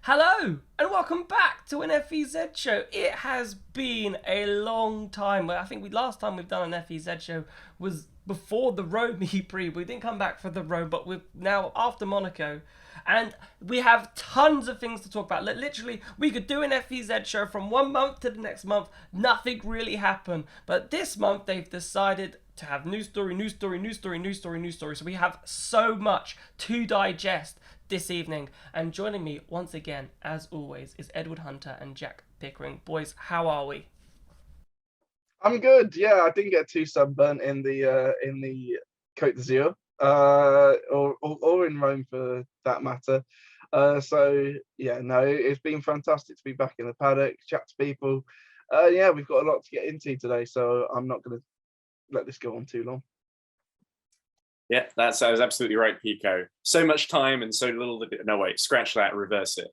Hello and welcome back to an FEZ show. It has been a long time. I think last time we've done an FEZ show was before the Rome E-Prix. We didn't come back for the Rome, but we're now after Monaco, and we have tons of things to talk about. Literally, we could do an FEZ show from one month to the next month. Nothing really happened, but this month they've decided to have new story, new story, new story, new story, new story. So we have so much to digest this evening. And joining me once again, as always, is Edward Hunter and Jack Pickering. Boys, how are we? I'm good. Yeah, I didn't get too sunburnt in the Côte d'Azur, or in Rome for that matter. So yeah, no, it's been fantastic to be back in the paddock, chat to people. Yeah, we've got a lot to get into today, so I'm not going to let this go on too long. Yeah, that sounds absolutely right, Pico. So much time and so little. No, wait, scratch that, reverse it.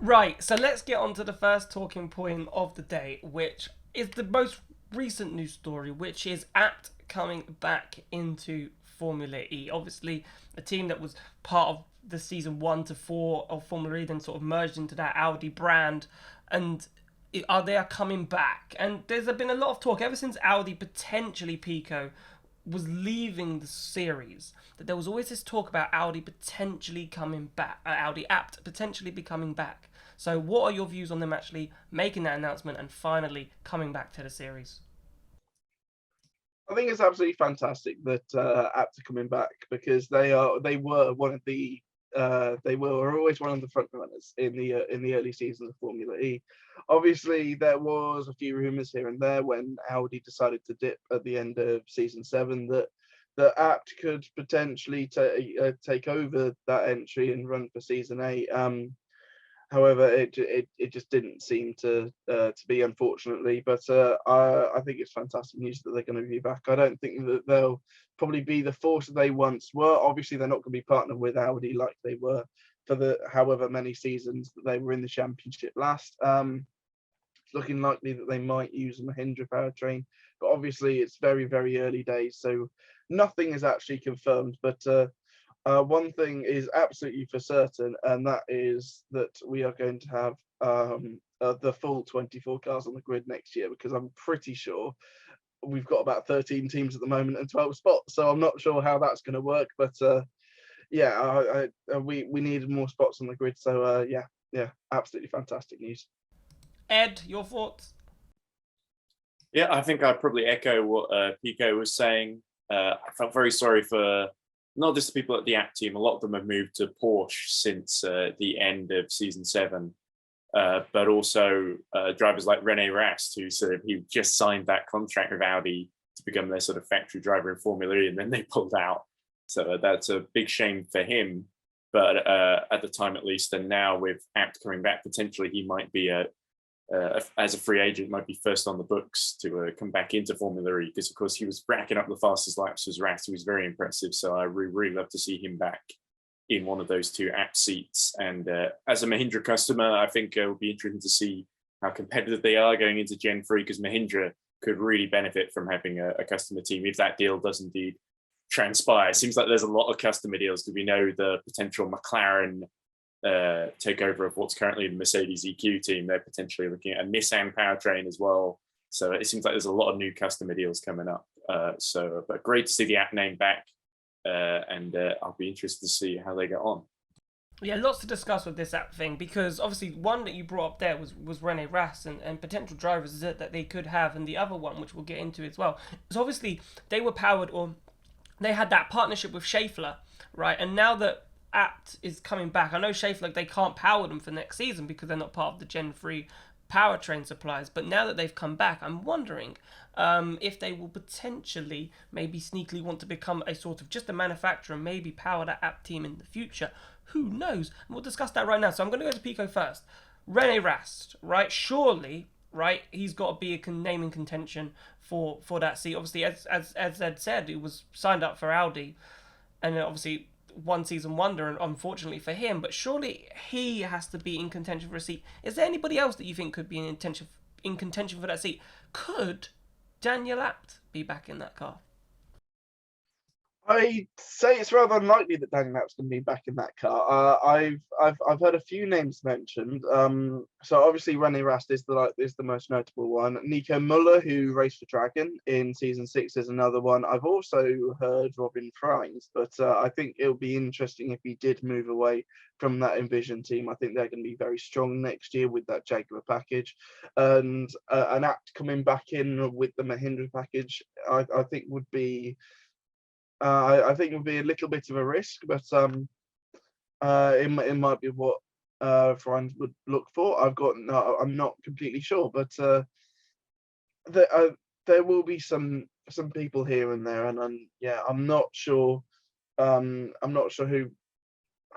Right, so let's get on to the first talking point of the day, which is the most recent news story, which is Abt coming back into Formula E. Obviously, a team that was part of the season 1 to 4 of Formula E, then sort of merged into that Audi brand, and they are coming back. And there's been a lot of talk ever since Audi potentially, Pico, was leaving the series, that there was always this talk about Audi potentially coming back, Audi Abt potentially be coming back. So what are your views on them actually making that announcement and finally coming back to the series? I think it's absolutely fantastic that Abt are coming back, because they were always one of the front runners in the early seasons of Formula E. Obviously, there was a few rumours here and there when Audi decided to dip at the end of season 7 that Abt could potentially take over that entry and run for season 8. However, it just didn't seem to be, unfortunately. But I think it's fantastic news that they're going to be back. I don't think that they'll probably be the force that they once were. Obviously, they're not going to be partnered with Audi like they were for the however many seasons that they were in the championship last. It's looking likely that they might use a Mahindra powertrain, but obviously it's very, very early days, so nothing is actually confirmed. But one thing is absolutely for certain, and that is that we are going to have the full 24 cars on the grid next year, because I'm pretty sure we've got about 13 teams at the moment and 12 spots. So I'm not sure how that's going to work, but yeah, we needed more spots on the grid. So yeah, absolutely fantastic news. Ed, your thoughts? Yeah, I think I'd probably echo what Pico was saying. I felt very sorry for not just the people at the Abt team. A lot of them have moved to Porsche since the end of season 7, but also drivers like Rene Rast, who he just signed that contract with Audi to become their sort of factory driver in Formula E, and then they pulled out. So that's a big shame for him. But at the time, at least, and now with Abt coming back, potentially he might be as a free agent, might be first on the books to come back into Formula E, because of course he was racking up the fastest laps as Rast. He was very impressive, so I really love to see him back in one of those two Abt seats. And as a Mahindra customer, I think it will be interesting to see how competitive they are going into Gen 3, because Mahindra could really benefit from having a customer team if that deal does indeed transpire. It seems like there's a lot of customer deals, because we know the potential McLaren takeover of what's currently the Mercedes EQ team. They're potentially looking at a Nissan powertrain as well. So it seems like there's a lot of new customer deals coming up. But great to see the Abt name back, and I'll be interested to see how they get on. Yeah, lots to discuss with this Abt thing, because obviously one that you brought up there was Rene Rast and potential drivers that they could have, and the other one, which we'll get into as well, is obviously they were powered, or they had that partnership with Schaeffler, right? And now that Abt is coming back, I know Schaeffler, they can't power them for next season because they're not part of the Gen 3 powertrain suppliers, but now that they've come back, I'm wondering if they will potentially maybe sneakily want to become a sort of just a manufacturer and maybe power that Abt team in the future. Who knows? And we'll discuss that right now. So I'm going to go to Pico first. Rene Rast, right? Surely, right, he's got to be a name in contention for that seat. Obviously, as Ed said, he was signed up for Audi, and obviously one season wonder, and unfortunately for him, but surely he has to be in contention for a seat. Is there anybody else that you think could be in contention for that seat? Could Daniel Abt be back in that car? I'd say it's rather unlikely that Daniel Apt's going to be back in that car. I've heard a few names mentioned. So obviously René Rast is the most notable one. Nico Muller, who raced for Dragon in season 6, is another one. I've also heard Robin Freins, but I think it'll be interesting if he did move away from that Envision team. I think they're going to be very strong next year with that Jaguar package, and an Apt coming back in with the Mahindra package, I think would be. I think it would be a little bit of a risk, but it might be what Franz would look for. I'm not completely sure, but there will be some people here and there, and I'm not sure. I'm not sure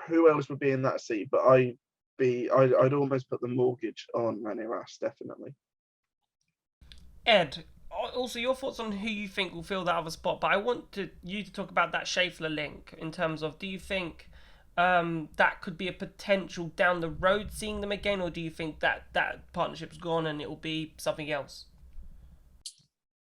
who else would be in that seat, but I'd almost put the mortgage on René Rast, definitely. Ed, also your thoughts on who you think will fill that other spot, but I want you to talk about that Schaeffler link in terms of, do you think that could be a potential down the road seeing them again, or do you think that partnership's gone and it will be something else?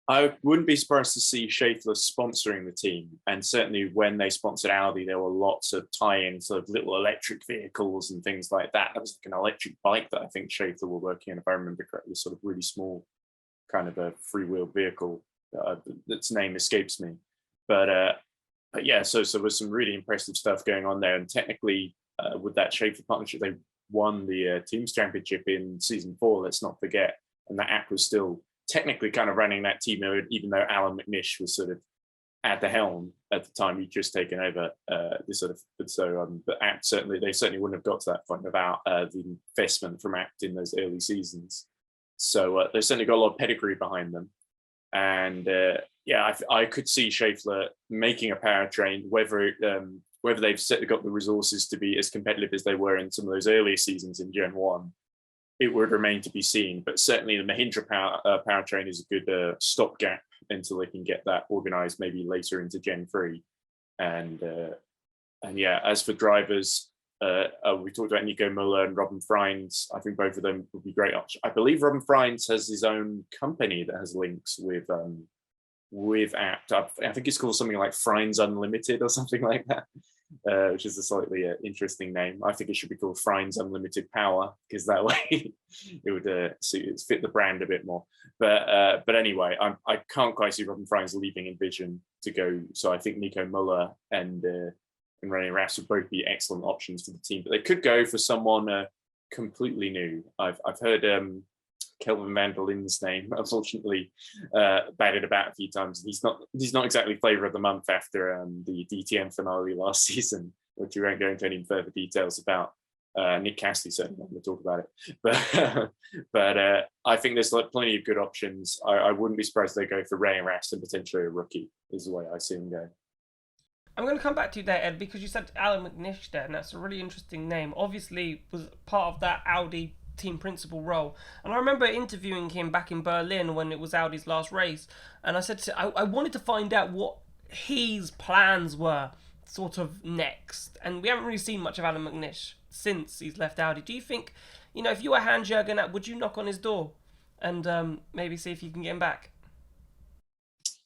I wouldn't be surprised to see Schaeffler sponsoring the team, and certainly when they sponsored Audi, there were lots of tie-ins of little electric vehicles and things like that. That was like an electric bike that I think Schaeffler were working on, if I remember correctly, sort of really small, kind of a free-wheel vehicle. Its name escapes me, but yeah. So there's some really impressive stuff going on there, and technically, with that Schaeffler partnership, they won the teams championship in season 4. Let's not forget, and that Abt was still technically kind of running that team, even though Alan McNish was sort of at the helm at the time. He'd just taken over but Abt they certainly wouldn't have got to that point without the investment from Abt in those early seasons. So they've certainly got a lot of pedigree behind them, and I could see Schaeffler making a powertrain. Whether they've got the resources to be as competitive as they were in some of those earlier seasons in Gen 1, it would remain to be seen. But certainly the Mahindra powertrain is a good stopgap until they can get that organised, maybe later into Gen 3. And yeah, as for drivers, we talked about Nico Muller and Robin Freins. I think both of them would be great options. I believe Robin Freins has his own company that has links with Abt. I think it's called something like Freins Unlimited or something like that, which is a slightly interesting name. I think it should be called Freins Unlimited Power, because that way it would fit the brand a bit more. But anyway, I can't quite see Robin Freins leaving Envision to go. So I think Nico Muller and René Rast would both be excellent options for the team. But they could go for someone completely new. I've heard Kelvin Vandoorne's name, unfortunately, batted about a few times. He's not exactly flavour of the month after the DTM finale last season, which we won't go into any further details about. Nick Cassidy certainly not going to talk about it, but I think there's plenty of good options. I wouldn't be surprised if they go for René Rast and potentially a rookie, is the way I see him going. I'm going to come back to you there, Ed, because you said Alan McNish there, and that's a really interesting name. Obviously, was part of that Audi team principal role, and I remember interviewing him back in Berlin when it was Audi's last race, and I said I wanted to find out what his plans were sort of next, and we haven't really seen much of Alan McNish since he's left Audi. Do you think, if you were Hans-Jürgen, would you knock on his door and maybe see if you can get him back?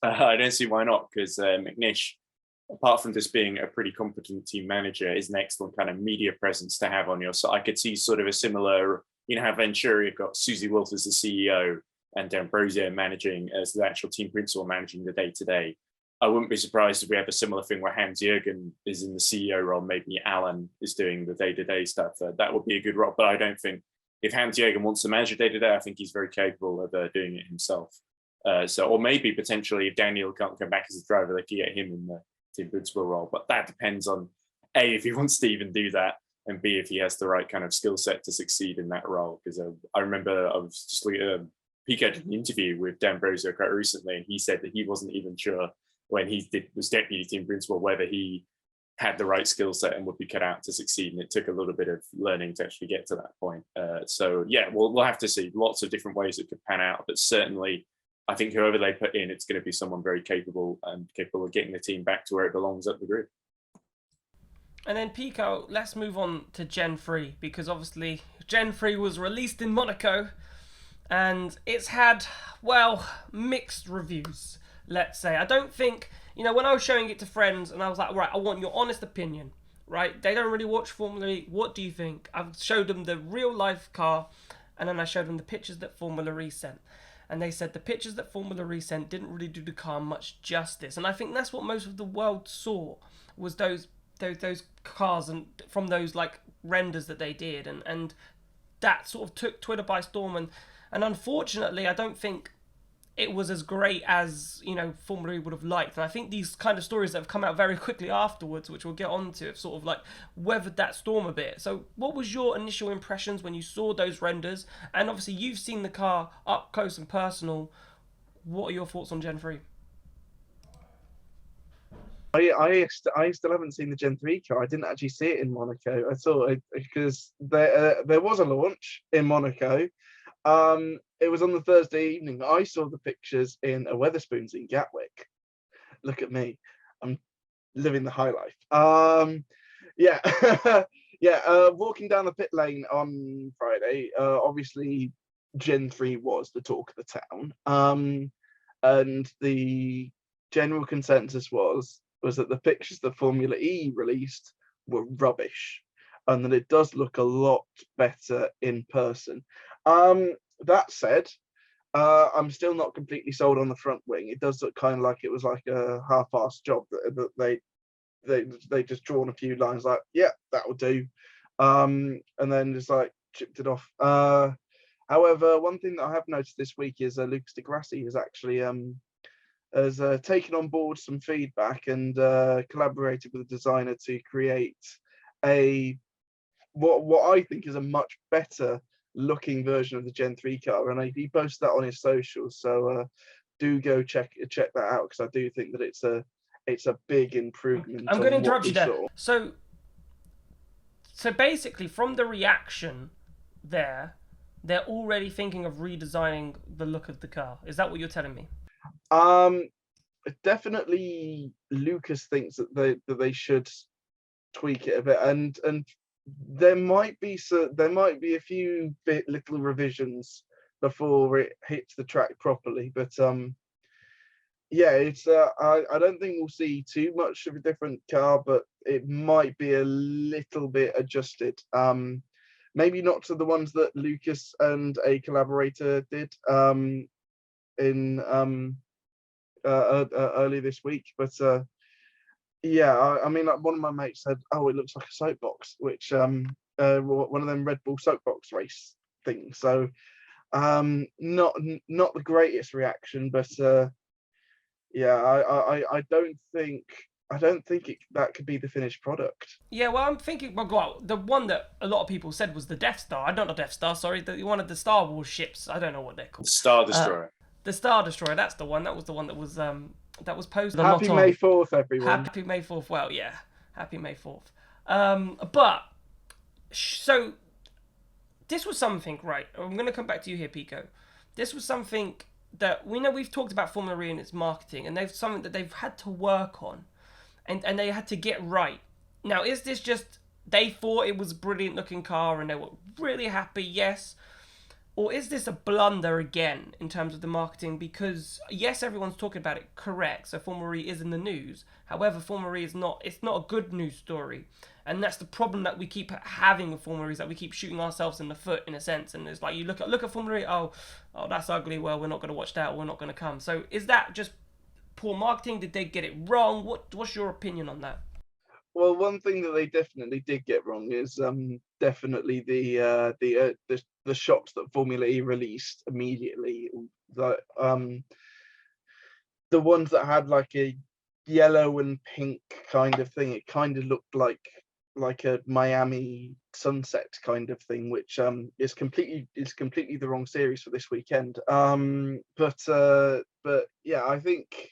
I don't see why not, because McNish, apart from just being a pretty competent team manager, is an excellent kind of media presence to have on your side. I could see sort of a similar, how Venturi got Susie Wolf as the CEO and D'Ambrosio managing as the actual team principal, managing the day-to-day. I wouldn't be surprised if we have a similar thing where Hans-Jürgen is in the CEO role, maybe Alan is doing the day-to-day stuff. That would be a good role, but I don't think, if Hans-Jürgen wants to manage the day-to-day, I think he's very capable of doing it himself. Or maybe potentially if Daniel can't come back as a driver, they could get him in the team principal role. But that depends on A, if he wants to even do that, and B, if he has the right kind of skill set to succeed in that role. Because I remember I was just Pico did an interview with D'Ambrosio quite recently, and he said that he wasn't even sure when he was deputy team principal whether he had the right skill set and would be cut out to succeed. And it took a little bit of learning to actually get to that point. So yeah, we'll have to see. Lots of different ways it could pan out, but certainly I think whoever they put in, it's going to be someone very capable of getting the team back to where it belongs up the grid. And then Pico, let's move on to Gen 3, because obviously Gen 3 was released in Monaco and it's had, mixed reviews, let's say. I don't think you know, when I was showing it to friends and I was like, right, I want your honest opinion, right? They don't really watch Formula E. What do you think? I've showed them the real life car, and then I showed them the pictures that Formula E sent. And they said the pictures that Formula E sent didn't really do the car much justice. And I think that's what most of the world saw, was those cars, and from those like renders that they did, and that sort of took Twitter by storm. And unfortunately, I don't think it was as great as, you know, Formula E would have liked. And I think these kind of stories that have come out very quickly afterwards, which we'll get onto, have sort of like weathered that storm a bit. So what was your initial impressions when you saw those renders? And obviously you've seen the car up close and personal. What are your thoughts on Gen 3? I still haven't seen the Gen 3 car. I didn't actually see it in Monaco. I saw it because there was a launch in Monaco. It was on the Thursday evening. I saw the pictures in a Wetherspoons in Gatwick. Look at me, I'm living the high life. Yeah, yeah. Walking down the pit lane on Friday, obviously Gen 3 was the talk of the town. And the general consensus was that the pictures that Formula E released were rubbish, and that it does look a lot better in person. That said, I'm still not completely sold on the front wing. It does look kind of like it was like a half-assed job that they just drawn a few lines like, yeah, that will do, and then just like chipped it off. However, one thing that I have noticed this week is Lucas Di Grassi has actually has taken on board some feedback and collaborated with a designer to create a what I think is a much better looking version of the Gen 3 car, and he posted that on his socials, so do go check that out, because I do think that it's a big improvement. I'm going to interrupt you there. So basically, from the reaction there, they're already thinking of redesigning the look of the car. Is that what you're telling me? Definitely Lucas thinks that they should tweak it a bit, and there might be a few little revisions before it hits the track properly, but yeah, it's I don't think we'll see too much of a different car, but it might be a little bit adjusted. Maybe not to the ones that Lucas and a collaborator did in early this week, but yeah, I mean, like, one of my mates said, "Oh, it looks like a soapbox," which one of them Red Bull soapbox race things. So not the greatest reaction, but yeah, I don't think that could be the finished product. Yeah, well, I'm thinking, well, the one that a lot of people said was the Death Star. I don't know Death Star, sorry, one of the Star Wars ships. I don't know what they're called. The Star Destroyer. The Star Destroyer. That's the one. That was the one that was posted. Happy May 4th, everyone. Happy May 4th. Well, yeah, Happy May 4th. But so this was something, right? I'm going to come back to you here, Pico. This was something that we know we've talked about Formula E and its marketing, and they've something that they've had to work on, and they had to get right. Now, is this just they thought it was a brilliant looking car and they were really happy? Yes. Or is this a blunder again in terms of the marketing? Because yes, everyone's talking about it, correct. So Formula E is in the news. However, Formula E is not. It's not a good news story, and that's the problem that we keep having with Formula E, is that we keep shooting ourselves in the foot in a sense. And it's like you look at Formula E. Oh, that's ugly. Well, we're not going to watch that. Or we're not going to come. So is that just poor marketing? Did they get it wrong? What's your opinion on that? Well, one thing that they definitely did get wrong is definitely the shots that Formula E released immediately. The ones that had like a yellow and pink kind of thing. It kind of looked like a Miami sunset kind of thing, which is completely the wrong series for this weekend. But yeah, I think.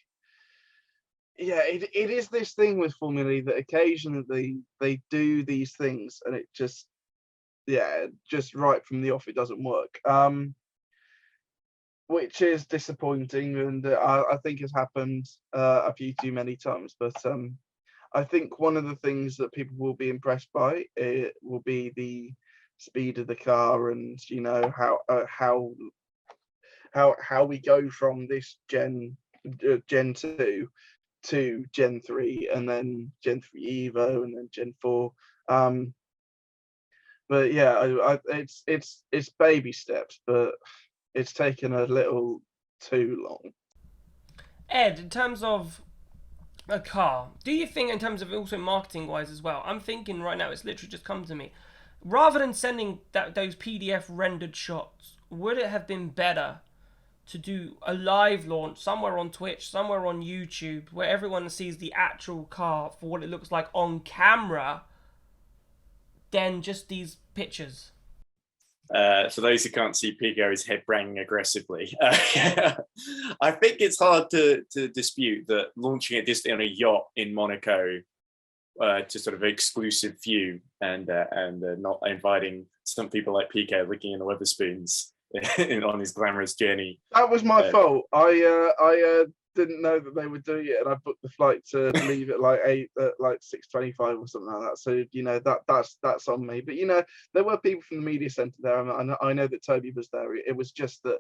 Yeah, it is this thing with Formula E that occasionally they do these things and it just right from the off it doesn't work, which is disappointing, and I think has happened a few too many times. But I think one of the things that people will be impressed by will be the speed of the car, and you know how we go from this Gen 2 to Gen 3 and then Gen 3 Evo and then Gen 4. But yeah, it's baby steps, but it's taken a little too long. Ed, in terms of a car, do you think, in terms of also marketing wise as well, I'm thinking right now, it's literally just come to me, rather than sending those PDF rendered shots, would it have been better to do a live launch somewhere on Twitch, somewhere on YouTube, where everyone sees the actual car for what it looks like on camera, than just these pictures? For those who can't see, Pico is head banging aggressively. I think it's hard to dispute that launching it just on a yacht in Monaco to sort of exclusive view and not inviting some people like Pico licking in the Weatherspoons on his glamorous journey. That was my fault. I didn't know that they would do it, and I booked the flight to leave at like 6:25 or something like that. So that's on me. But there were people from the media centre there, and I know that Toby was there. It was just that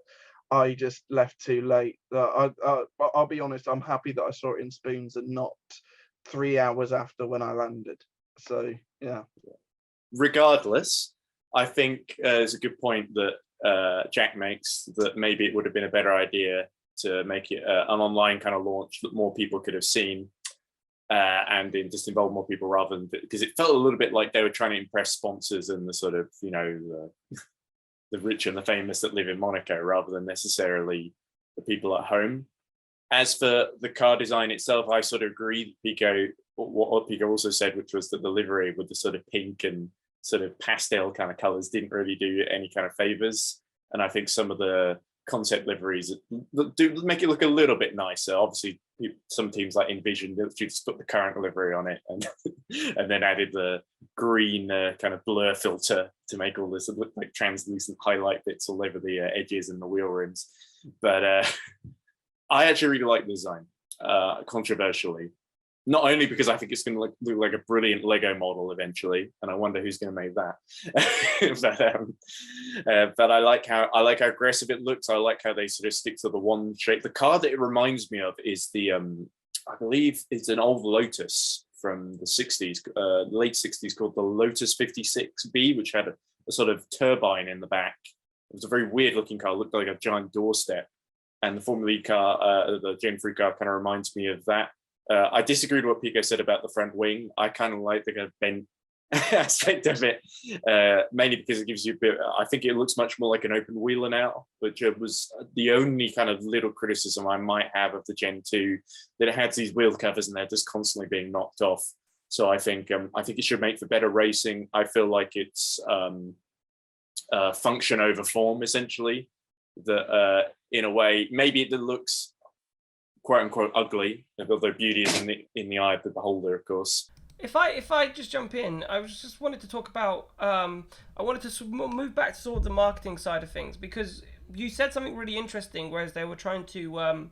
I just left too late. I'll be honest. I'm happy that I saw it in Spoons and not 3 hours after when I landed. So yeah. Regardless, I think it's a good point that Jack makes, that maybe it would have been a better idea to make it an online kind of launch that more people could have seen and just involve more people, rather than, because it felt a little bit like they were trying to impress sponsors and the sort of, the rich and the famous that live in Monaco, rather than necessarily the people at home. As for the car design itself, I sort of agree with what Pico also said, which was that the livery with the sort of pink and sort of pastel kind of colors didn't really do any kind of favors. And I think some of the concept liveries do make it look a little bit nicer. Obviously, some teams like Envision, you just put the current livery on it and and then added the green kind of blur filter to make all this look like translucent highlight bits all over the edges and the wheel rims. But I actually really like the design, controversially. Not only because I think it's going to look like a brilliant Lego model eventually, and I wonder who's going to make that. But I like how aggressive it looks. I like how they sort of stick to the one shape. The car that it reminds me of is the I believe it's an old Lotus from the 60s, late 60s, called the Lotus 56B, which had a sort of turbine in the back. It was a very weird looking car. It looked like a giant doorstep. And the Formula E car, the Gen 3 car, kind of reminds me of that. I disagreed with what Pico said about the front wing. I kind of like the kind of bent aspect of it, mainly because it gives you a bit, I think it looks much more like an open wheeler now, which was the only kind of little criticism I might have of the Gen 2, that it has these wheel covers and they're just constantly being knocked off. So I think it should make for better racing. I feel like it's function over form, essentially. That in a way, maybe it looks quote unquote ugly, although beauty is in the eye of the beholder, of course. If I just jump in, I just wanted to talk about. I wanted to move back to sort of the marketing side of things, because you said something really interesting, whereas they were trying to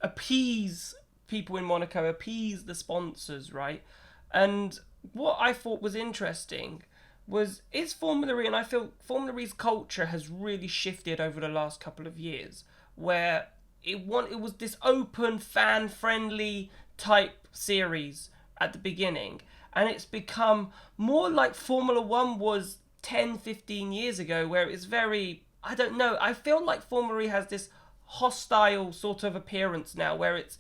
appease people in Monaco, appease the sponsors, right? And what I thought was interesting is Formula E, and I feel Formula E's culture has really shifted over the last couple of years, where it was this open, fan-friendly type series at the beginning, and it's become more like Formula 1 was 10, 15 years ago, where it's very, I don't know, I feel like Formula E has this hostile sort of appearance now, where it's,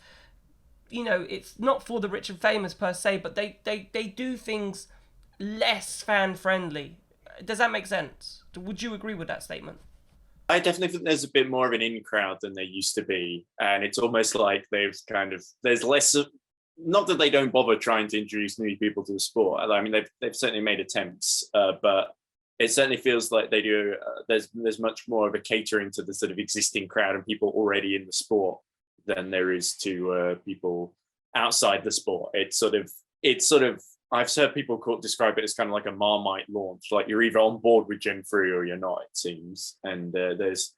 it's not for the rich and famous per se, but they do things less fan-friendly. Does that make sense? Would you agree with that statement? I definitely think there's a bit more of an in crowd than there used to be. And it's almost like there's less of, not that they don't bother trying to introduce new people to the sport. I mean, they've certainly made attempts, but it certainly feels like they do. There's much more of a catering to the sort of existing crowd and people already in the sport than there is to people outside the sport. It's sort of, I've heard people describe it as kind of like a Marmite launch. Like you're either on board with Gen 3 or you're not, it seems. And there's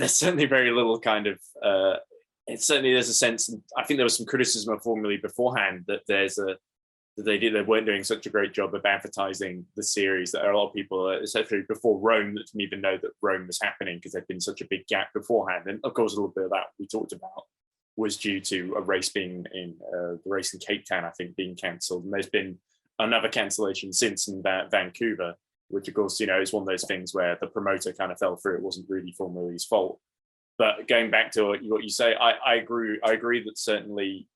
certainly very little kind of, there's a sense, I think there was some criticism of Formula E beforehand that they weren't doing such a great job of advertising the series, that a lot of people, especially before Rome, that didn't even know that Rome was happening because there'd been such a big gap beforehand. And of course, a little bit of that we talked about. was due to a race being in the race in Cape Town, I think, being cancelled. And there's been another cancellation since in Vancouver, which of course, is one of those things where the promoter kind of fell through. It wasn't really Formula E's fault. But going back to what you say, I agree. I agree that certainly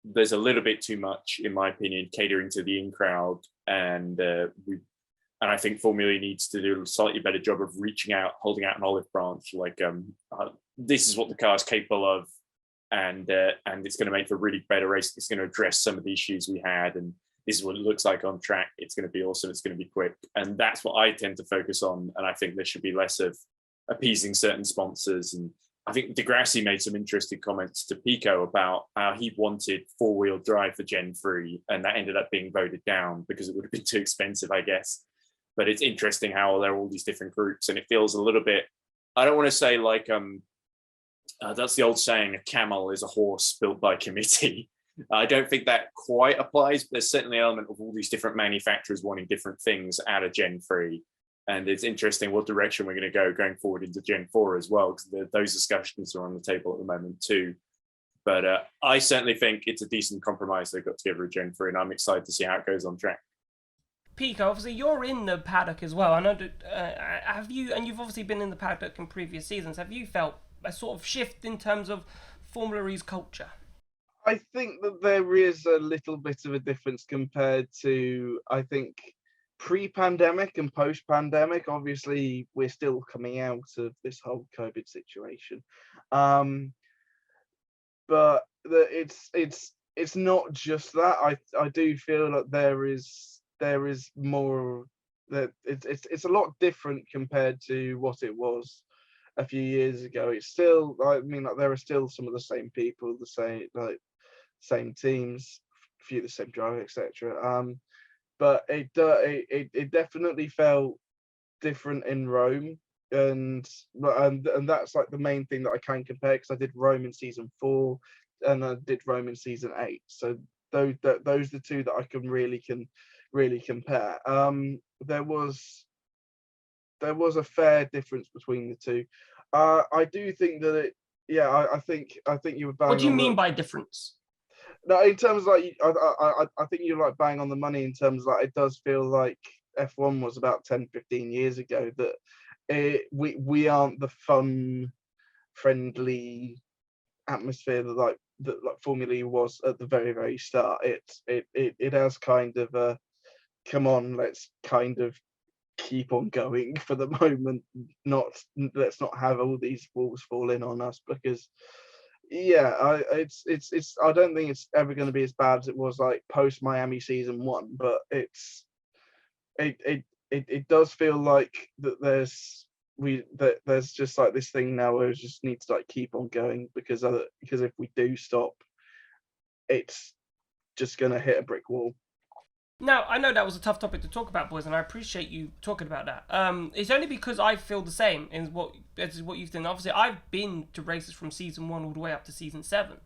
there's a little bit too much, in my opinion, catering to the in crowd, and I think Formula E needs to do a slightly better job of reaching out, holding out an olive branch, like this is what the car is capable of, and it's going to make for a really better race. It's going to address some of the issues we had, and this is what it looks like on track. It's going to be awesome. It's going to be quick, and that's what I tend to focus on. And I think there should be less of appeasing certain sponsors. And I think Degrassi made some interesting comments to Pico about how he wanted 4-wheel drive for Gen 3, and that ended up being voted down because it would have been too expensive, I guess. But it's interesting how there are all these different groups, and it feels a little bit, I don't want to say like, that's the old saying, a camel is a horse built by committee. I don't think that quite applies, but there's certainly an element of all these different manufacturers wanting different things out of Gen 3. And it's interesting what direction we're going to go going forward into Gen 4 as well, because those discussions are on the table at the moment too. But I certainly think it's a decent compromise they've got together with Gen 3, and I'm excited to see how it goes on track. Pico, obviously you're in the paddock as well. I know that, have you, and you've obviously been in the paddock in previous seasons, have you felt a sort of shift in terms of Formula E's culture? I think that there is a little bit of a difference compared to, I think, pre-pandemic and post-pandemic. Obviously, we're still coming out of this whole COVID situation, but it's not just that. I do feel that there is more, that it's a lot different compared to what it was a few years ago. It's still, I mean, like, there are still some of the same people, the same teams, a few of the same drivers, etc. But it definitely felt different in Rome, and that's like the main thing that I can compare, because I did Rome in season 4 and I did Rome in season 8. So those are the two that I can really compare. There was a fair difference between the two. I do think that I think you were bang. What do you mean by difference? No, in terms of, like, I think you're like bang on the money in terms of, like, it does feel like F1 was about 10, 15 years ago, that we aren't the fun, friendly atmosphere that Formula E was at the very, very start. It has kind of a, come on, let's kind of keep on going for the moment. Let's not have all these walls fall in on us, because it's I don't think it's ever going to be as bad as it was like post Miami season 1, but it does feel like that there's just like this thing now where it just needs to like keep on going, because if we do stop, it's just going to hit a brick wall. Now, I know that was a tough topic to talk about, boys, and I appreciate you talking about that. It's only because I feel the same as what you've done. Obviously, I've been to races from season 1 all the way up to season 7,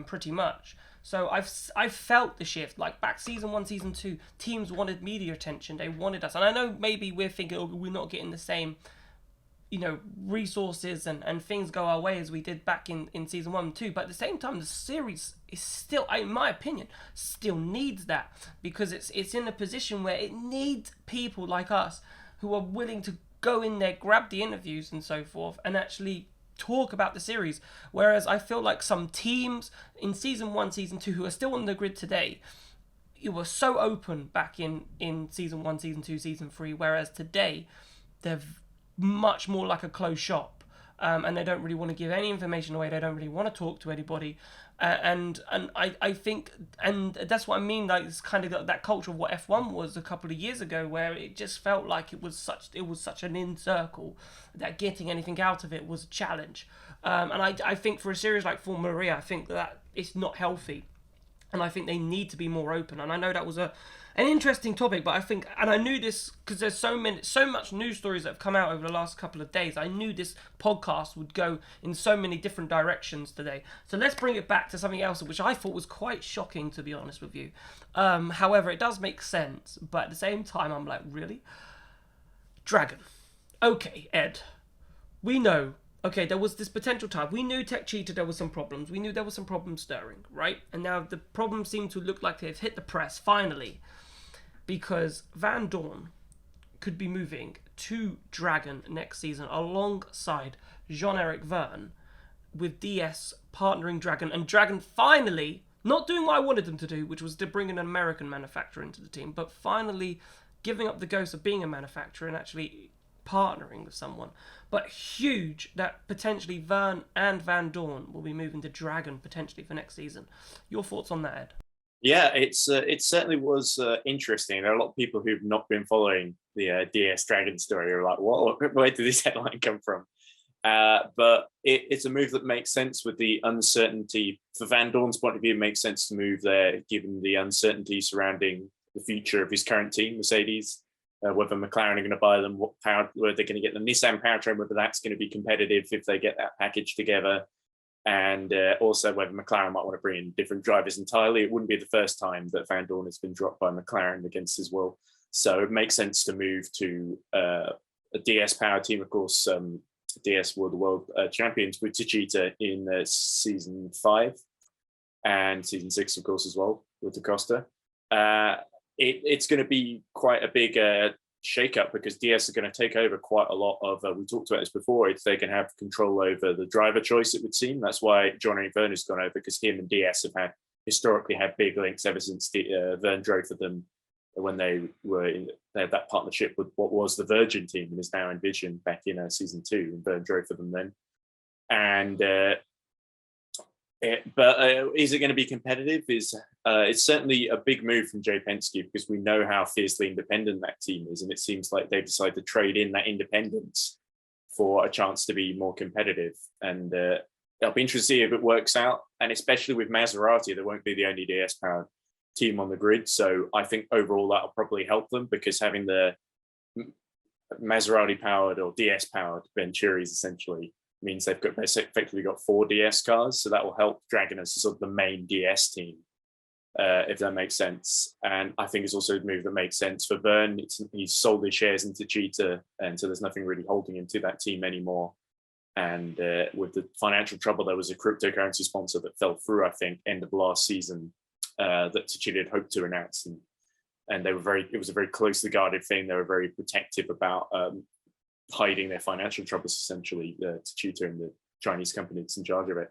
pretty much. So I've felt the shift. Like back season 1, season 2, teams wanted media attention. They wanted us, and I know maybe we're thinking, oh, we're not getting the same, resources and things go our way as we did back in season 1 and 2, but at the same time the series is still, in my opinion, still needs that, because it's in a position where it needs people like us who are willing to go in there, grab the interviews and so forth, and actually talk about the series. Whereas I feel like some teams in season 1, season 2 who are still on the grid today, it was so open back in season 1, season 2, season 3, whereas today they're much more like a closed shop, and they don't really want to give any information away. They don't really want to talk to anybody, and I think, and that's what I mean. Like, it's kind of that culture of what F1 was a couple of years ago, where it just felt like it was such an in circle that getting anything out of it was a challenge. And I think for a series like Formula E, I think that it's not healthy, and I think they need to be more open. And I know that was an interesting topic, but I think, and I knew this because there's so much news stories that have come out over the last couple of days. I knew this podcast would go in so many different directions today. So let's bring it back to something else, which I thought was quite shocking, to be honest with you. However, it does make sense, but at the same time, I'm like, really? Dragon. Okay, Ed. We know okay, there was this potential time. We knew Tech Cheetah, there was some problems. We knew there was some problems stirring, right? And now the problems seem to look like they've hit the press finally, because Vandoorne could be moving to Dragon next season alongside Jean-Eric Verne, with DS partnering Dragon, and Dragon finally not doing what I wanted them to do, which was to bring an American manufacturer into the team, but finally giving up the ghost of being a manufacturer and actually partnering with someone. But huge that potentially Verne and Vandoorne will be moving to Dragon potentially for next season. Your thoughts on that, Ed? Yeah, it certainly was interesting. There are a lot of people who've not been following the DS Dragon story are like, what? Where did this headline come from? But it's a move that makes sense with the uncertainty. For Vandoorne's point of view, it makes sense to move there, given the uncertainty surrounding the future of his current team, Mercedes, whether McLaren are going to buy them, whether they're going to get the Nissan powertrain, whether that's going to be competitive if they get that package together, and also whether McLaren might want to bring in different drivers entirely. It wouldn't be the first time that Vandoorne has been dropped by McLaren against his will. So it makes sense to move to a DS power team, of course. DS were the world champions with Techeetah in season 5 and season 6, of course, as well, with Da Costa. It's going to be quite a big shake-up because DS are going to take over quite a lot of, we talked about this before, if they can have control over the driver choice, it would seem. That's why Jean-Eric Verne has gone over, because him and DS have historically had big links ever since Verne drove for them when they had that partnership with what was the Virgin team and is now Envision back in season 2, and Verne drove for them then. And is it going to be competitive? It's certainly a big move from Jay Penske, because we know how fiercely independent that team is, and it seems like they've decided to trade in that independence for a chance to be more competitive. And it'll be interesting to see if it works out, and especially with Maserati, they won't be the only DS powered team on the grid. So I think overall that'll probably help them, because having the Maserati powered or DS powered Venturis essentially means they've effectively got 4 DS cars. So that will help Dragon as sort of the main DS team, if that makes sense. And I think it's also a move that makes sense for Verne. He's sold his shares into Cheetah, and so there's nothing really holding him to that team anymore. And with the financial trouble, there was a cryptocurrency sponsor that fell through, I think, end of last season, that Techeetah had hoped to announce, and they were it was a very closely guarded thing. They were very protective about hiding their financial troubles, essentially, Techeetah and the Chinese company that's in charge of it.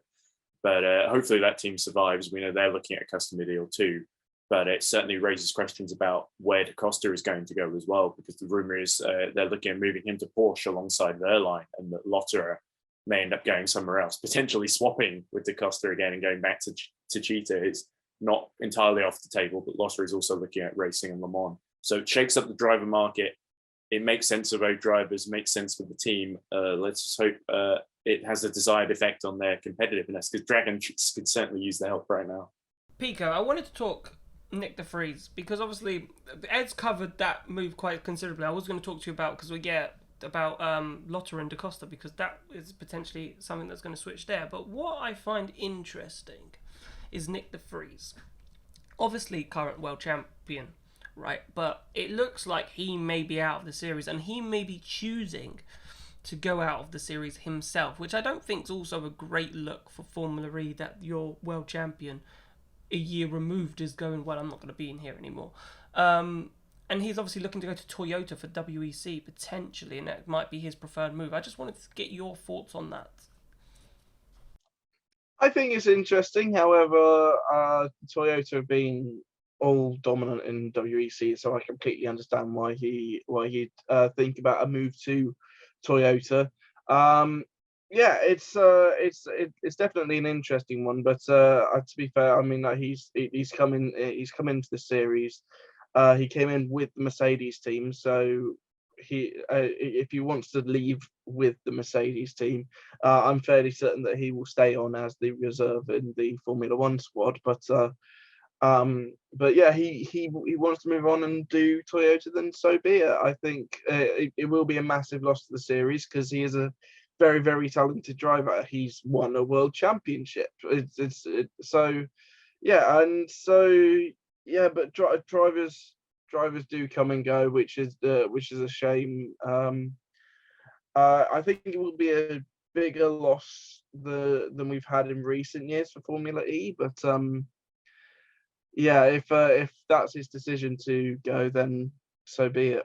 But hopefully that team survives. We know they're looking at a customer deal too, but it certainly raises questions about where Da Costa is going to go as well, because the rumor is they're looking at moving him to Porsche alongside Wehrlein, and that Lotterer may end up going somewhere else, potentially swapping with Da Costa again and going back to Techeetah. It's not entirely off the table, but Lotterer is also looking at racing in Le Mans. So it shakes up the driver market. It makes sense for both drivers, makes sense for the team. Let's just hope it has a desired effect on their competitiveness, because Dragon could certainly use the help right now. Pico, I wanted to talk Nick de Vries, because obviously Ed's covered that move quite considerably. I was going to talk to you about, because we get about Lotterer and Da Costa, because that is potentially something that's going to switch there. But what I find interesting is Nick de Vries. Obviously current world champion, right? But it looks like he may be out of the series, and he may be choosing to go out of the series himself, which I don't think is also a great look for Formula E, that your world champion a year removed is going, well, I'm not going to be in here anymore. And he's obviously looking to go to Toyota for WEC potentially, and that might be his preferred move. I just wanted to get your thoughts on that. I think it's interesting. However, Toyota have been all dominant in WEC, so I completely understand why he'd think about a move to Toyota. Yeah, it's definitely an interesting one. But to be fair, I mean, he's come into the series. He came in with the Mercedes team, so if he wants to leave with the Mercedes team, I'm fairly certain that he will stay on as the reserve in the Formula One squad. But yeah, he wants to move on and do Toyota, then so be it. I think it will be a massive loss to the series, because he is a very, very talented driver. He's won a world championship. So yeah, and so yeah, but drivers do come and go, which is a shame. I think it will be bigger loss than we've had in recent years for Formula E. But yeah, if that's his decision to go, then so be it.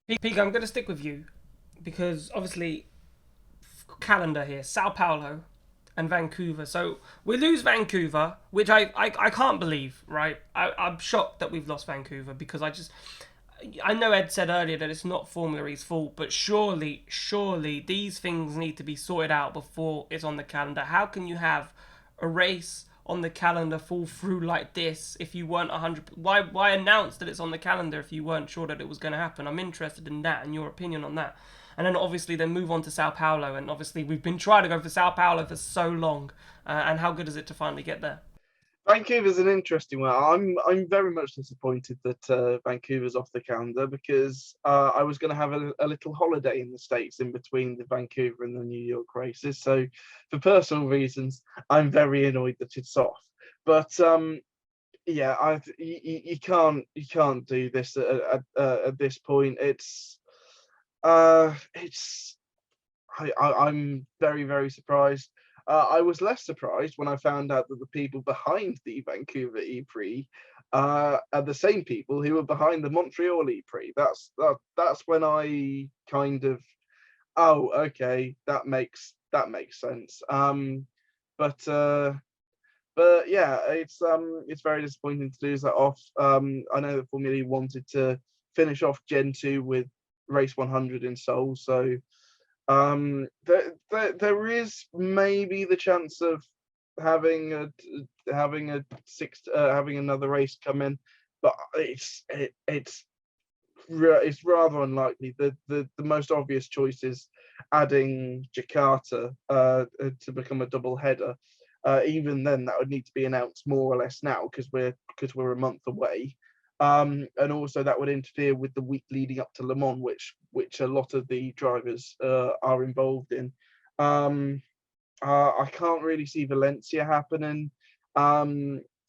Pika, I'm going to stick with you because obviously calendar here, Sao Paulo and Vancouver. So we lose Vancouver, which I can't believe, right? I'm shocked that we've lost Vancouver because I know Ed said earlier that it's not Formula E's fault, but surely these things need to be sorted out before it's on the calendar. How can you have a race on the calendar fall through like this if you weren't 100? Why announce that it's on the calendar if you weren't sure that it was going to happen? I'm interested in that and your opinion on that. And then obviously then move on to Sao Paulo, and obviously we've been trying to go for Sao Paulo for so long, and how good is it to finally get there? Vancouver's an interesting one. I'm very much disappointed that Vancouver's off the calendar because I was going to have a little holiday in the States in between the Vancouver and the New York races. So for personal reasons, I'm very annoyed that it's off. But yeah, you can't do this at this point. I'm very, very surprised. I was less surprised when I found out that the people behind the Vancouver E-Prix are the same people who were behind the Montreal E-Prix. That's when I kind of, oh, okay, that makes sense. But yeah, it's very disappointing to lose that off. I know that Formula E wanted to finish off Gen 2 with race 100 in Seoul, so there is maybe the chance of having another race come in, but it's rather unlikely. The most obvious choice is adding Jakarta to become a double header. Even then, that would need to be announced more or less now because we're a month away. And also that would interfere with the week leading up to Le Mans, which a lot of the drivers are involved in. I can't really see Valencia happening. I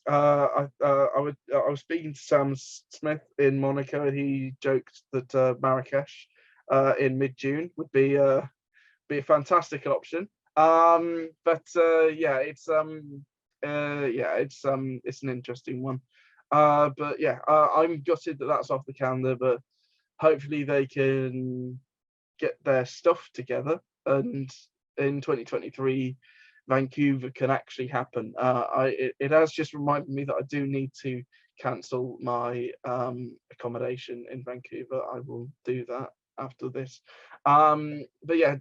was speaking to Sam Smith in Monaco, and he joked that Marrakesh in mid-June would be a fantastic option. But yeah, it's an interesting one. But yeah, I'm gutted that that's off the calendar, but hopefully they can get their stuff together, and in 2023, Vancouver can actually happen. It has just reminded me that I do need to cancel my accommodation in Vancouver. I will do that after this. But yeah,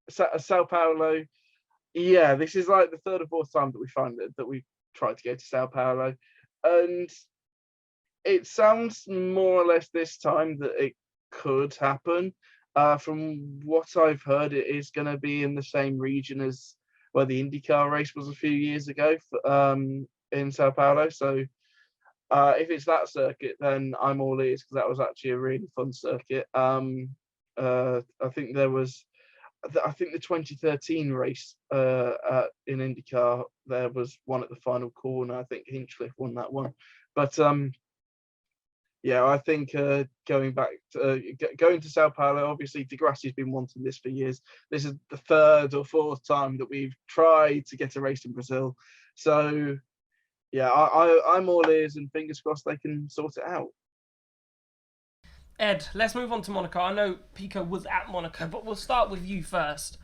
Sao Paulo. Yeah, this is like the third or fourth time that we find that we tried to go to Sao Paulo. And it sounds more or less this time that it could happen. From what I've heard, it is going to be in the same region as where the IndyCar race was a few years ago in Sao Paulo. So if it's that circuit, then I'm all ears because that was actually a really fun circuit. I think the 2013 race in IndyCar, there was one at the final corner. I think Hinchcliffe won that one. But yeah, I think going to Sao Paulo, obviously Degrassi's been wanting this for years. This is the third or fourth time that we've tried to get a race in Brazil. So yeah, I'm all ears and fingers crossed they can sort it out. Ed, let's move on to Monaco. I know Pico was at Monaco, but we'll start with you first.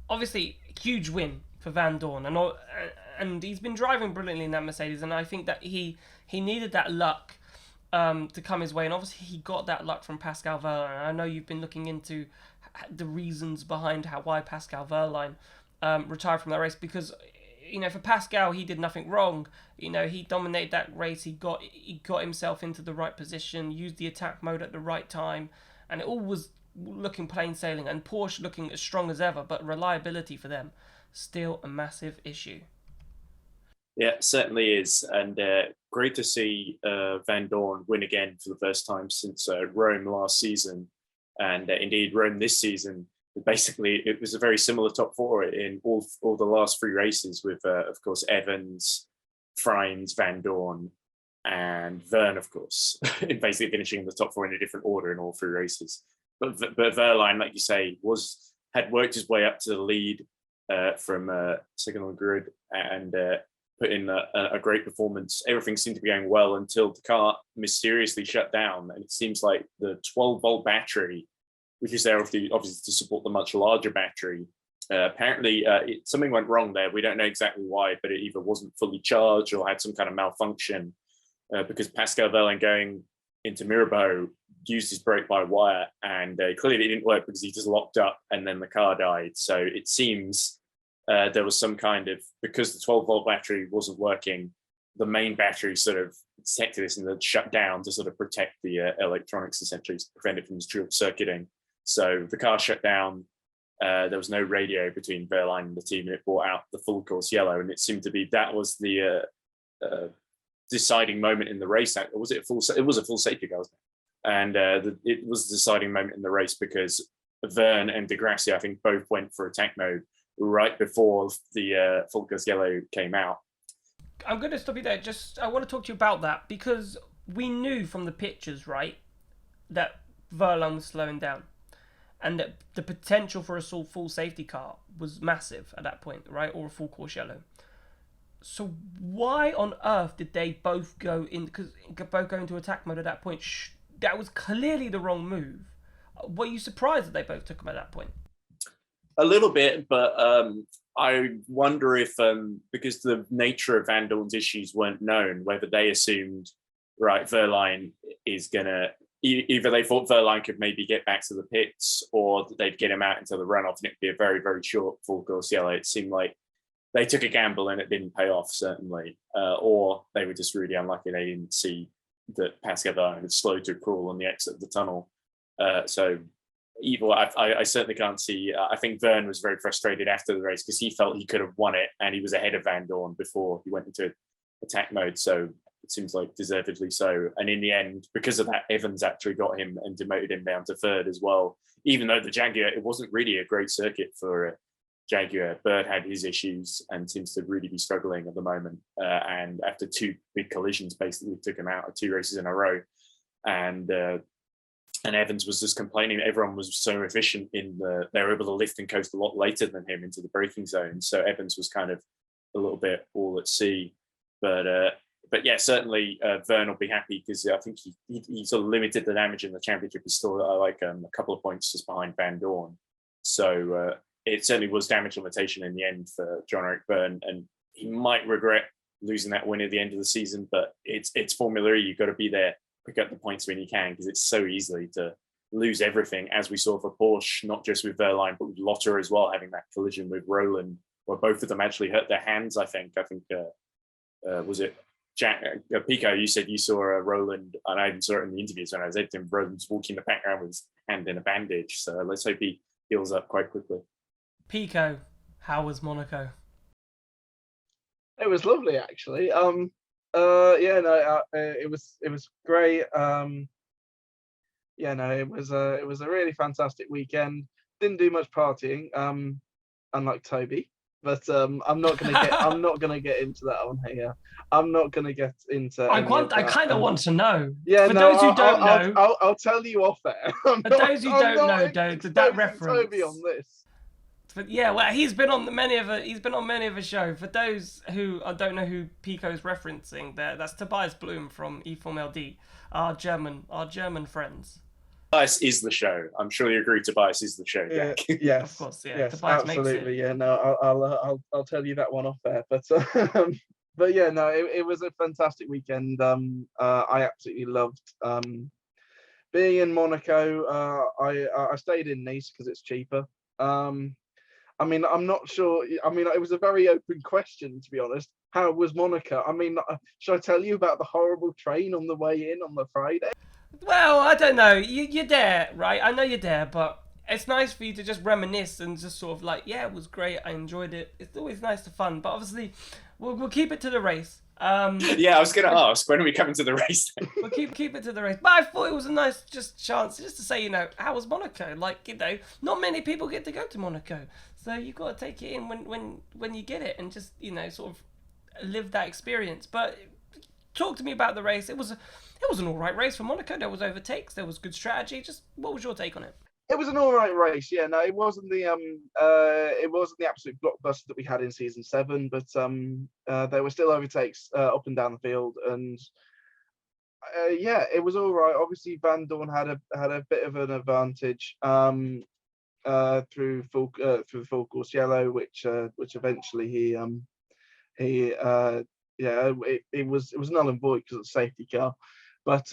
Obviously, huge win for Vandoorne, and he's been driving brilliantly in that Mercedes, and I think that he needed that luck to come his way, and obviously he got that luck from Pascal Wehrlein. And I know you've been looking into the reasons behind why Pascal Wehrlein retired from that race, because for Pascal, he did nothing wrong. He dominated that race. He got himself into the right position, used the attack mode at the right time, and it all was looking plain sailing. And Porsche looking as strong as ever, but reliability for them still a massive issue. Yeah, it certainly is, and great to see Vandoorne win again for the first time since Rome last season, and indeed Rome this season. Basically, it was a very similar top four in all the last three races with, of course, Evans, Freins, Vandoorne, and Verne, of course, basically finishing in the top four in a different order in all three races. but Verline, like you say, had worked his way up to the lead from second on the grid and put in a great performance. Everything seemed to be going well until the car mysteriously shut down, and it seems like the 12-volt battery, which is there obviously to support the much larger battery, apparently something went wrong there. We don't know exactly why, but it either wasn't fully charged or had some kind of malfunction, because Pascal Wehrlein going into Mirabeau used his brake-by-wire, and clearly it didn't work because he just locked up and then the car died. So it seems there was some kind of, because the 12-volt battery wasn't working, the main battery sort of detected this and then shut down to sort of protect the electronics, essentially to prevent it from short circuiting. So the car shut down. There was no radio between Wehrlein and the team, and it brought out the full course yellow. And it seemed to be that was the deciding moment in the race. Was it it was a full safety car, wasn't it? And it was the deciding moment in the race because Verne and Degrassi, I think, both went for attack mode right before the full course yellow came out. I'm going to stop you there. I want to talk to you about that because we knew from the pictures, right, that Wehrlein was slowing down. And that the potential for a full safety car was massive at that point, right? Or a full course yellow. So why on earth did they both go into attack mode at that point? That was clearly the wrong move. Were you surprised that they both took them at that point? A little bit, but I wonder if, because the nature of Vandoorne's issues weren't known, whether they assumed, right, Wehrlein is going to, either they thought Wehrlein could maybe get back to the pits or they'd get him out into the runoff and it'd be a very, very short full course yellow. It seemed like they took a gamble and it didn't pay off, certainly. Or they were just really unlucky. They didn't see that Pascal Wehrlein had slowed to a crawl on the exit of the tunnel. So either I certainly can't see. I think Verne was very frustrated after the race because he felt he could have won it and he was ahead of Vandoorne before he went into attack mode. So it seems like deservedly so. And in the end, because of that, Evans actually got him and demoted him down to third as well. Even though the Jaguar, it wasn't really a great circuit for Jaguar. Bird had his issues and seems to really be struggling at the moment. And after two big collisions, basically took him out of 2 races in a row. And Evans was just complaining. Everyone was so efficient they were able to lift and coast a lot later than him into the braking zone. So Evans was kind of a little bit all at sea. But yeah, certainly Verne will be happy because I think he sort of limited the damage in the championship. He's still like a couple of points just behind Vandoorne. So it certainly was damage limitation in the end for Jean-Eric Verne, and he might regret losing that win at the end of the season. But it's Formula E. You've got to be there, pick up the points when you can, because it's so easy to lose everything, as we saw for Porsche, not just with Wehrlein, but with Lotter as well, having that collision with Roland, where both of them actually hurt their hands, I think. Was it Jack, Pico, you said you saw Roland, and I even saw it in the interviews when I was editing, Roland's walking the background with his hand in a bandage. So let's hope he heals up quite quickly. Pico, how was Monaco? It was lovely, actually. It was great. It was a really fantastic weekend. Didn't do much partying, unlike Toby. But I'm not gonna get into that on here. I'm not gonna get into. I kind of want to know. Yeah, for those who don't know, I'll tell you off air. For those who don't know, that reference. Toby on this. But yeah, well, he's been on many of a show. For those who don't know who Pico's referencing, that's Tobias Blum from E-Form LD, our German friends. Tobias is the show. I'm sure you agree. Tobias is the show, Jack. Yes, of course. Yeah, yes, Tobias absolutely. Makes it. Yeah, no, I'll tell you that one off air. But yeah, no, it was a fantastic weekend. I absolutely loved being in Monaco. I stayed in Nice because it's cheaper. I'm not sure. It was a very open question, to be honest. How was Monaco? Should I tell you about the horrible train on the way in on the Friday? Well, I don't know. You're there, right? I know you're there, but it's nice for you to just reminisce and just sort of like, yeah, it was great. I enjoyed it. It's always nice to fun, but obviously, we'll keep it to the race. Yeah, I was going to ask, when are we coming to the race? We'll keep it to the race. But I thought it was a nice chance just to say, how was Monaco? Not many people get to go to Monaco, so you've got to take it in when you get it and just sort of live that experience. But talk to me about the race. It was an all right race for Monaco. There was overtakes. There was good strategy. Just what was your take on it? It was an all right race. Yeah, no, it wasn't the absolute blockbuster that we had in season 7, but there were still overtakes up and down the field, and yeah, it was all right. Obviously, Vandoorne had a bit of an advantage through the full course yellow, which eventually it was null and void because of the safety car. But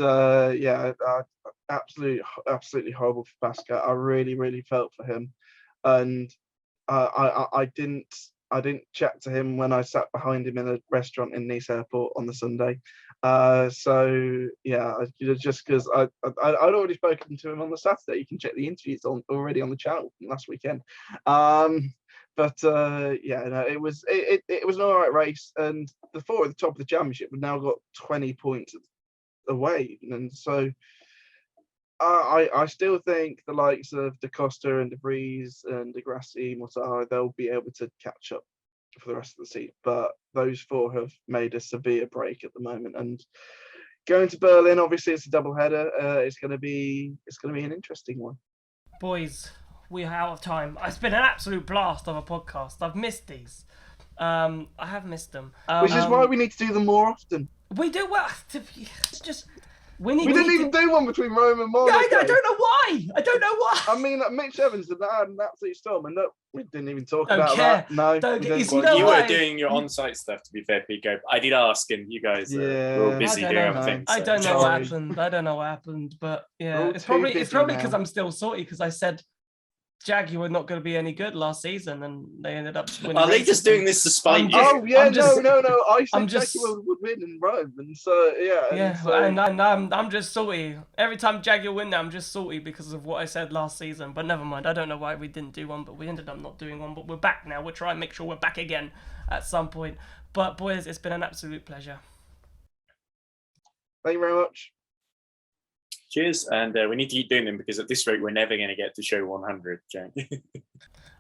absolutely horrible for Pascal. I really felt for him, and I didn't chat to him when I sat behind him in a restaurant in Nice Airport on the Sunday. So yeah, just because I'd already spoken to him on the Saturday. You can check the interviews already on the channel from last weekend. But yeah, no, it was an all right race, and the 4 at the top of the championship have now got 20 points away, and so I still think the likes of Da Costa and De Vries and De Grassi, Mortara, they'll be able to catch up for the rest of the season. But those 4 have made a severe break at the moment, and going to Berlin, obviously it's a double header. It's going to be an interesting one. Boys, we're out of time. It's been an absolute blast of a podcast. I've missed these. I have missed them. Which is why we need to do them more often. We do well. It's just we didn't even do one between Rome and Monaco. I don't know why. I mean, Mitch Evans had an absolute storm, and look, we didn't even talk Don't about care. that. No, you were doing your on-site stuff, to be fair, Pico. I did ask, and you guys were busy doing other things. I don't know what happened. I don't know what happened, but yeah, it's probably because I'm still salty because I said Jaguar were not going to be any good last season, and they ended up winning. Are they just doing this to spite you? Oh yeah, no. I said Jaguar would win in Rome, and so yeah. Yeah, so... and I'm just salty. Every time Jaguar win, I'm just salty because of what I said last season. But never mind. I don't know why we didn't do one, but we ended up not doing one. But we're back now. We'll try and make sure we're back again at some point. But boys, it's been an absolute pleasure. Thank you very much. Cheers, and we need to keep doing them because at this rate we're never going to get to show 100, Jack.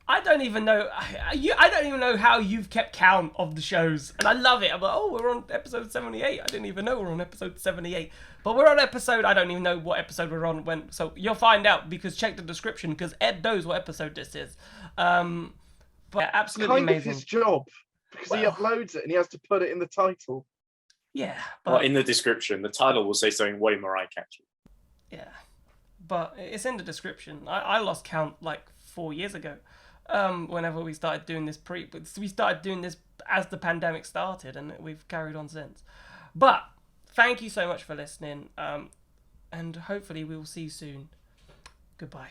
I don't even know. I don't even know how you've kept count of the shows, and I love it. I'm like, we're on episode 78. I didn't even know we're on episode 78, but we're on episode. I don't even know what episode we're on when. So you'll find out because check the description because Ed knows what episode this is. But absolutely kind amazing. Of his job because he uploads it and he has to put it in the title. Yeah, well, in the description, the title will say something way more eye-catching. Yeah, but it's in the description. I lost count like 4 years ago. Whenever we started doing this we started doing this as the pandemic started, and we've carried on since. But thank you so much for listening, and hopefully we will see you soon. Goodbye.